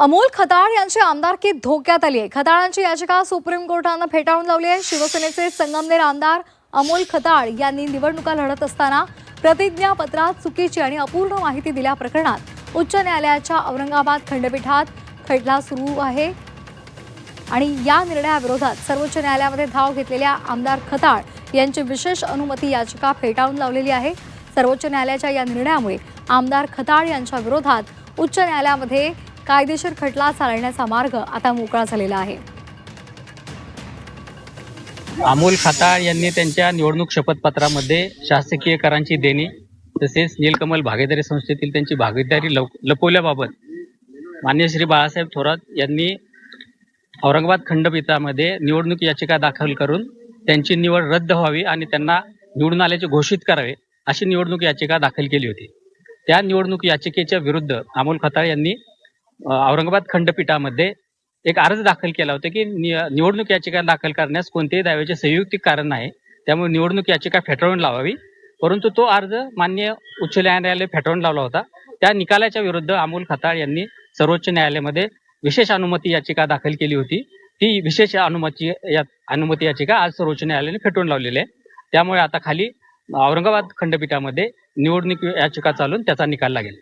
अमोल खताळ यांची आमदारकी धोक्यात आली आहे। खताळांची याचिका सुप्रीम कोर्टाने फेटाळून लावली आहे। शिवसेनेचे संगमनेर आमदार अमोल खताळ यांनी निवडणुका लढत असताना प्रतिज्ञापत्रात चुकीची आणि अपूर्ण माहिती दिल्या प्रकरणात उच्च न्यायालयाच्या औरंगाबाद खंडपीठात खटला सुरू आहे आणि या निर्णयाविरोधात सर्वोच्च न्यायालयामध्ये धाव घेतलेल्या आमदार खताळ यांची विशेष अनुमती याचिका फेटाळून लावलेली आहे। सर्वोच्च न्यायालयाच्या या निर्णयामुळे आमदार खताळ यांच्या विरोधात उच्च न्यायालयामध्ये कायदेशीर खटला चालवण्याचा मार्ग आता मोकळा झालेला आहे। अमोल खताळ यांनी त्यांच्या निवडणूक शपथपत्रामध्ये शासकीय करांची देणी तसेच नीलकमल भागीदारी संस्थेतील त्यांची भागीदारी लपवल्याबाबत माननीय श्री बाळासाहेब थोरात यांनी औरंगाबाद खंडपीठामध्ये निवडणूक याचिका दाखल करून त्यांची निवड रद्द व्हावी आणि त्यांना निवडून आल्याचे घोषित करावे अशी निवडणूक याचिका दाखल केली होती। त्या निवडणूक याचिकेच्या विरुद्ध अमोल खताळ यांनी औरंगाबाद खंडपीठामध्ये एक अर्ज दाखल केला होता की निवडणूक याचिका दाखल करण्यास कोणतेही दाव्याचे संयुक्तिक कारण नाही, त्यामुळे निवडणूक याचिका फेटाळून लावावी। परंतु तो अर्ज माननीय उच्च न्यायालयाने फेटाळून लावला होता। त्या निकालाच्या विरुद्ध अमोल खताळ यांनी सर्वोच्च न्यायालयामध्ये विशेष अनुमती याचिका दाखल केली होती। ती विशेष अनुमती याचिका आज सर्वोच्च न्यायालयाने फेटाळून लावलेली आहे। त्यामुळे आता खाली औरंगाबाद खंडपीठामध्ये निवडणूक याचिका चालून त्याचा निकाल लागेल।